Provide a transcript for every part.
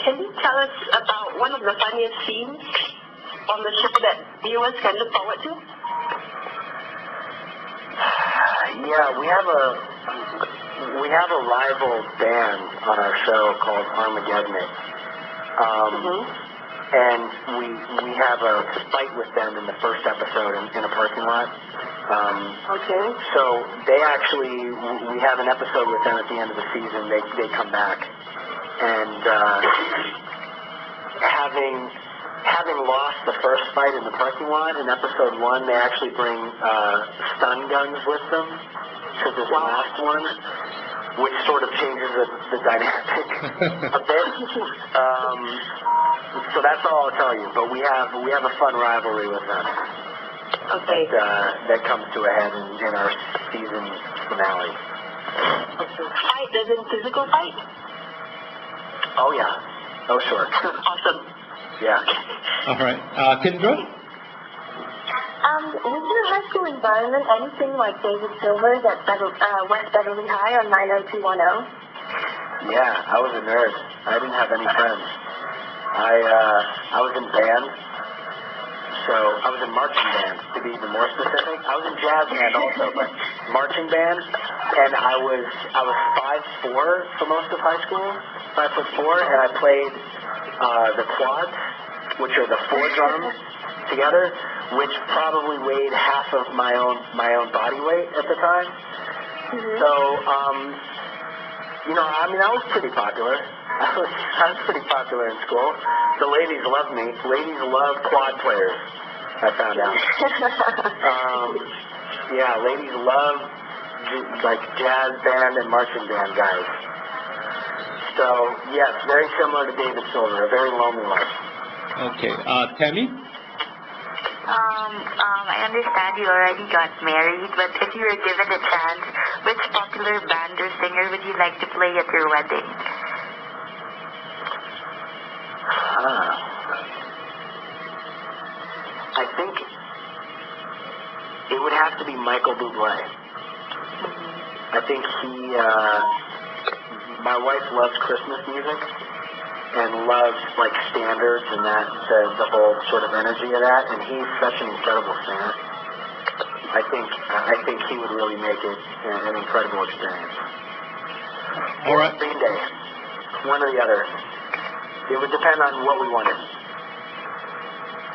Can you tell us about one of the funniest scenes on the show that viewers can look forward to? Yeah, we have a rival band on our show called Armageddon. And we have a fight with them in the first episode in a parking lot. So we have an episode with them at the end of the season. They come back, and having lost the first fight in the parking lot in episode 1, they actually bring stun guns with them to this last one, which sort of changes the dynamic a bit. So that's all I'll tell you. But we have a fun rivalry with them. Okay. That comes to a head in our season finale. Fight as in physical fight? Oh yeah. Oh sure. Awesome. Yeah. All right. Kendra? Was your high school environment anything like David Silver's at West Beverly High on 90210? Yeah, I was a nerd. I didn't have any friends. I was in band. So I was in marching band, to be even more specific. I was in jazz band also, but marching band. And I was 5'4" for most of high school, 5'4", and I played the quads, which are the 4 drums together, which probably weighed half of my own body weight at the time. So, I was pretty popular. I was pretty popular in school. The ladies loved me. Ladies love quad players, I found out. Yeah, ladies love like jazz band and marching band guys. So, yes, very similar to David Silver, a very lonely life. Okay. Tammy? I understand you already got married, but if you were given a chance, which popular band or singer would you like to play at your wedding? I think it would have to be Michael Bublé. I think my wife loves Christmas music and loves like standards and the whole sort of energy of that, and he's such an incredible singer. I think he would really make it an incredible experience. All right. Green Day, one or the other. It would depend on what we wanted.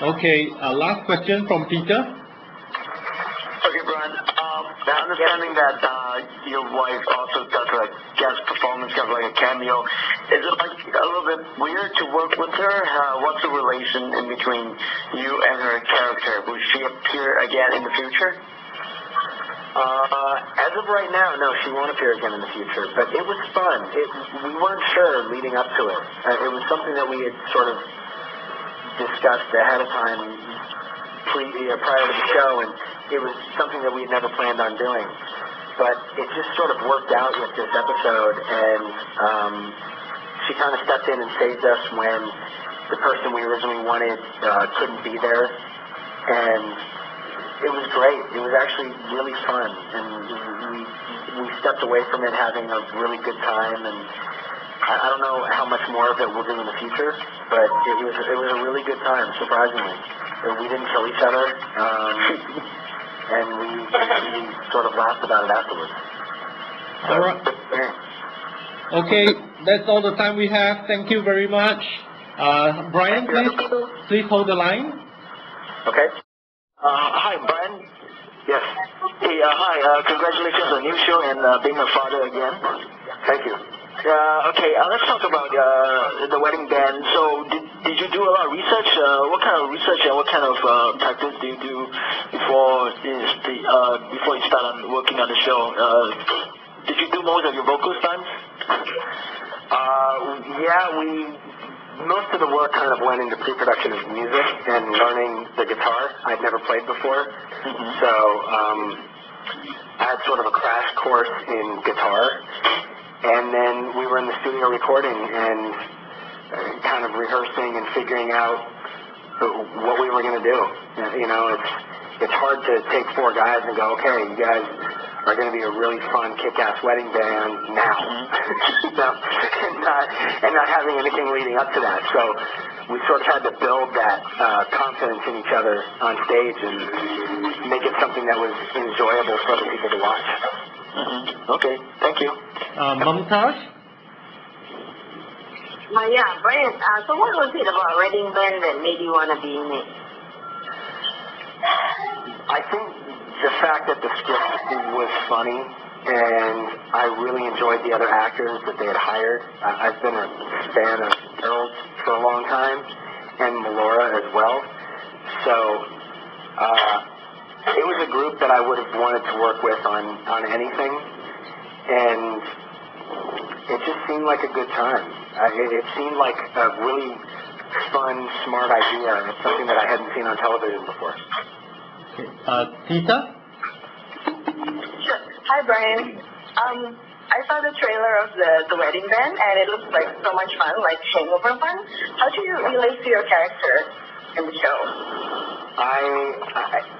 Okay, last question from Peter. Okay, Brian. Understanding that your wife also does like guest performance, kind of like a cameo, is it like a little bit weird to work with her? What's the relation in between you and her character? Will she appear again in the future? As of right now, no, she won't appear again in the future. But it was fun. We weren't sure leading up to it. It was something that we had sort of discussed ahead of time prior to the show, and it was something that we had never planned on doing. But it just sort of worked out with this episode, and she kind of stepped in and saved us when the person we originally wanted couldn't be there. And it was great. It was actually really fun, and we stepped away from it having a really good time. And I don't know how much more of it we'll do in the future, but it was a really good time, surprisingly. We didn't kill each other, and we sort of laughed about it afterwards. So, all right. Okay, that's all the time we have. Thank you very much. Brian, please hold the line. Okay. Hi, Brian. Yes. Hey, hi. Congratulations on the new show and being a father again. Thank you. Okay, let's talk about the wedding band. So, did you do a lot of research? What kind of research and what kind of practice do you do before you start on working on the show? Did you do most of your vocal stunts? Most of the work kind of went into pre-production of music and learning the guitar. I'd never played before, so I had sort of a crash course in guitar. And then we were in the studio recording and kind of rehearsing and figuring out what we were going to do. You know, it's hard to take 4 guys and go, okay, you guys are going to be a really fun, kick-ass wedding band now, you know, and not having anything leading up to that. So we sort of had to build that confidence in each other on stage and make it something that was enjoyable for other people to watch. Okay, thank you. Mumtaz? Yeah, Brian, so what was it about Wedding Band that made you want to be in it? I think the fact that the script was funny, and I really enjoyed the other actors that they had hired. I've been a fan of Harold for a long time, and Melora as well. So it was a group that I would have wanted to work with on anything, and it just seemed like a good time. It seemed like a really fun, smart idea. It's something that I hadn't seen on television before. Okay. Tita? Sure. Hi, Brian. I saw the trailer of the Wedding Band, and it looks like so much fun, like hangover fun. How do you relate to your character in the show?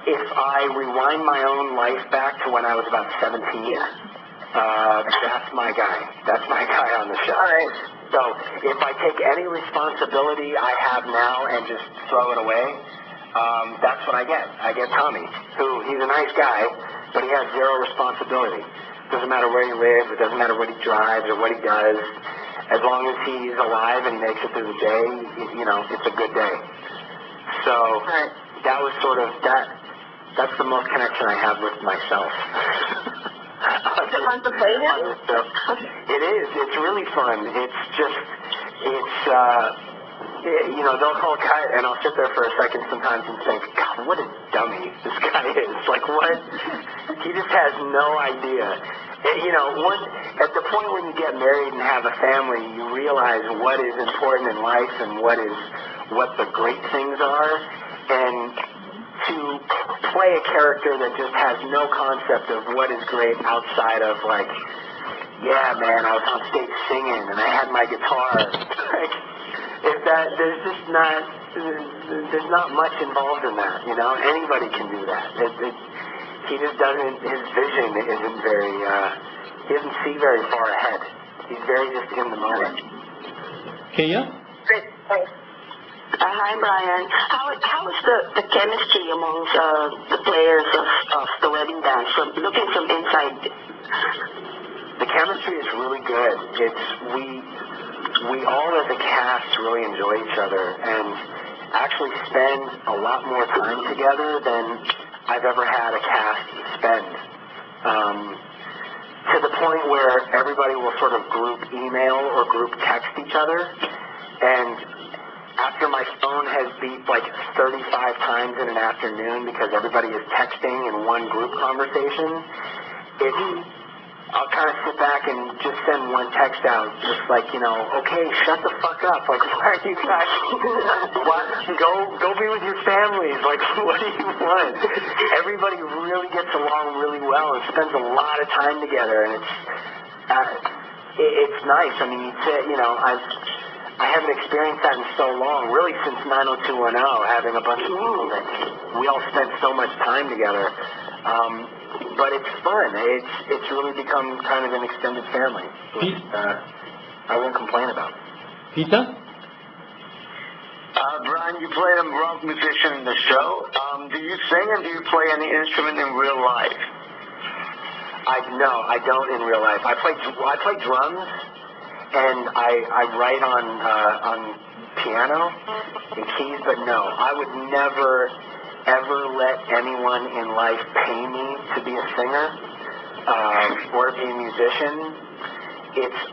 If I rewind my own life back to when I was about 17, that's my guy. That's my guy on the show. All right. So if I take any responsibility I have now and just throw it away, that's what I get. I get Tommy, he's a nice guy, but he has zero responsibility. Doesn't matter where he lives, it doesn't matter what he drives or what he does. As long as he's alive and he makes it through the day, you know, it's a good day. So that was sort of, that's the most connection I have with myself. Is it fun to play him? It is. It's really fun. It's just, you know, they'll call cut, and I'll sit there for a second sometimes and think, God, what a dummy this guy is. Like, what? He just has no idea. You know, at the point when you get married and have a family, you realize what is important in life and what the great things are. And to play a character that just has no concept of what is great outside of, like, yeah, man, I was on stage singing and I had my guitar. Like, there's not much involved in that, you know. Anybody can do that. He just doesn't. His vision isn't very. He doesn't see very far ahead. He's very just in the moment. Kaya? Great, thanks. Hi, Brian. How is the chemistry amongst the players of the wedding band? Looking from inside. The chemistry is really good. We all as a cast really enjoy each other and actually spend a lot more time together than I've ever had a cast spend. To the point where everybody will sort of group email or group text each other, and after my phone has beeped like 35 times in an afternoon because everybody is texting in one group conversation, I'll kind of sit back and just send one text out, just like, you know, okay, shut the fuck up. Like, why are you guys? Go be with your families. Like, what do you want? Everybody really gets along really well and spends a lot of time together, and it's nice. I mean, you know, I haven't experienced that in so long, really since 90210, having a bunch of people that we all spent so much time together. But it's fun. It's really become kind of an extended family, which I won't complain about. Peter? Brian, you played a rock musician in the show. Do you sing and do you play any instrument in real life? No, I don't in real life. I play drums, and I write on piano and keys, but no, I would never ever let anyone in life pay me to be a singer or to be a musician.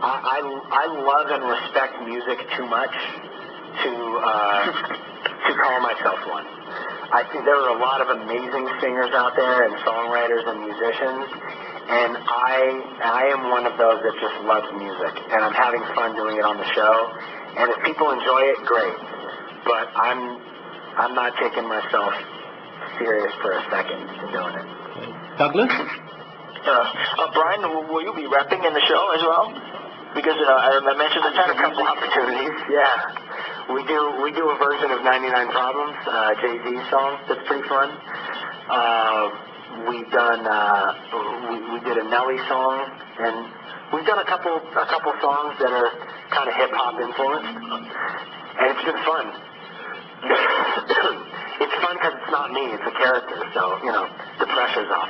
I love and respect music too much to call myself one. I think there are a lot of amazing singers out there and songwriters and musicians, and I am one of those that just loves music, and I'm having fun doing it on the show. And if people enjoy it, great. But I'm not taking myself serious for a second in doing it. Douglas? Brian, will you be rapping in the show as well? Because I mentioned that I've had a couple opportunities. Yeah, we do a version of 99 Problems, Jay-Z song. That's pretty fun. we've done, we did a Nelly song, and we've done a couple songs that are kind of hip-hop influenced, and it's been fun. It's fun because it's not me, it's a character, so, you know, the pressure's off.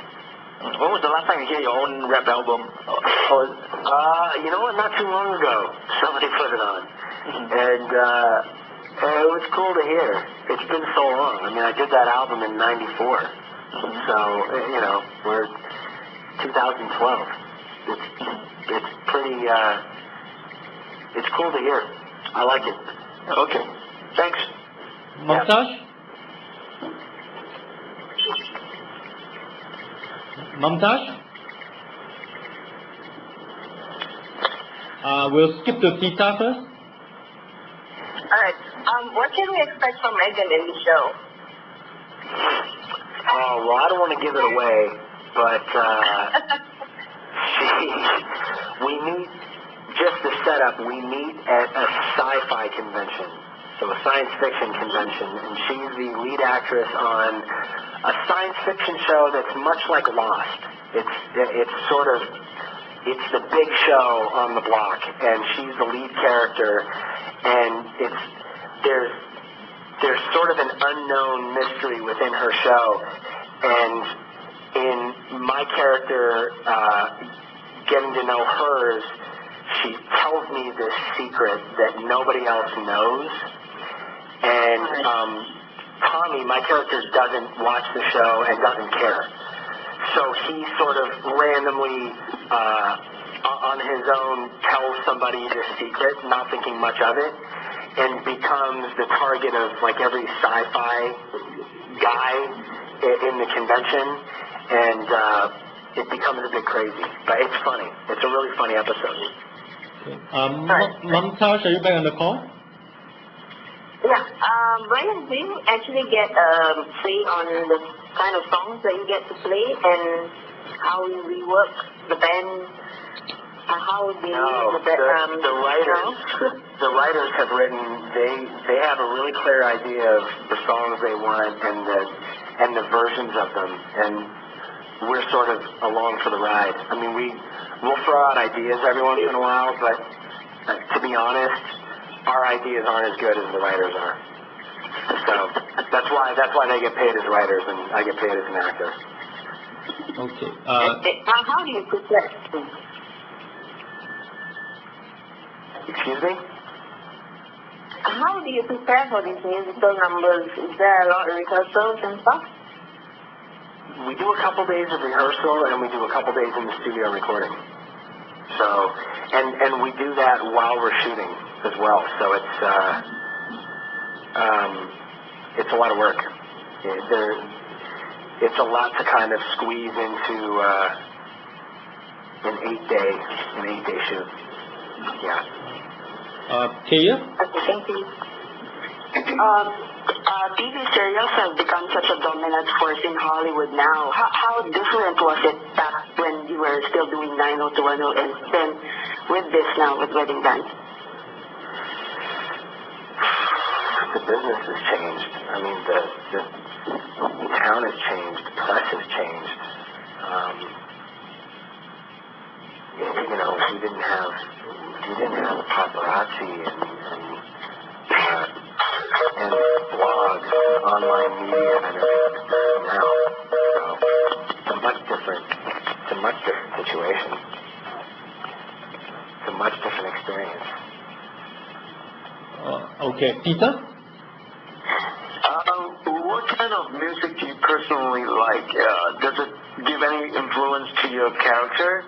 When was the last time you heard your own rap album? You know what, not too long ago, somebody put it on, and it was cool to hear. It's been so long. I mean, I did that album in '94, so, you know, we're 2012. It's pretty, it's cool to hear. I like it. Okay. Thanks. Mumtaz? Mumtaz? We'll skip to Tita first. Alright. What can we expect from Megan in the show? Oh, well, I don't want to give it away, but we meet, just the setup, we meet at a sci-fi convention, so a science fiction convention, and she's the lead actress on a science fiction show that's much like Lost. It's sort of, it's the big show on the block, and she's the lead character, and there's sort of an unknown mystery within her show, and in my character getting to know hers, she tells me this secret that nobody else knows, and Tommy, my character, doesn't watch the show and doesn't care, so he sort of randomly on his own tells somebody this secret, not thinking much of it, and becomes the target of like every sci-fi guy in the convention, and it becomes a bit crazy, but it's funny. It's a really funny episode. Mumtaz, are you back on the call? Yeah. Brian, do you actually get say on the kind of songs that you get to play and how you rework the band? How do you the writers have written. They have a really clear idea of the songs they want and the versions of them, and we're sort of along for the ride. I mean, we'll throw out ideas every once in a while, but to be honest, our ideas aren't as good as the writers are. So that's why they get paid as writers and I get paid as an actor. Okay. How do you prepare? Excuse me? How do you prepare for these musical numbers? Is there a lot of rehearsals and stuff? We do a couple days of rehearsal and we do a couple days in the studio recording. So, and we do that while we're shooting as well. So it's a lot of work. It's a lot to kind of squeeze into an 8-day shoot. Yeah. Kaya? Okay, thank you. TV serials have become such a dominant force in Hollywood now. How different was it back when you were still doing 90210 and then with this now, with Wedding Band? The business has changed. I mean, the town has changed. The press has changed. You know, we didn't have paparazzi and blogs and online media and everything now. So it's a much different situation. It's a much different experience. Okay. Tita? What kind of music do you personally like? Does it give any influence to your character?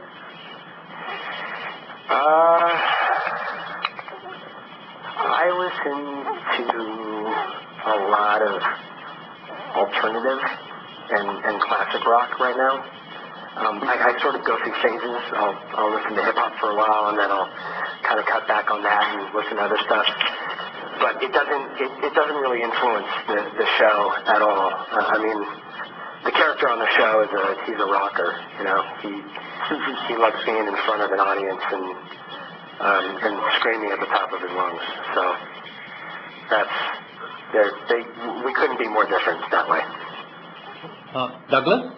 I listen to a lot of alternative and classic rock right now. I sort of go through phases. I'll listen to hip hop for a while, and then I'll kind of cut back on that and listen to other stuff. But it doesn't really influence the show at all. I mean, the character on the show he's a rocker. You know, he loves being in front of an audience and screaming at the top of his lungs. So we couldn't be more different that way. Douglas?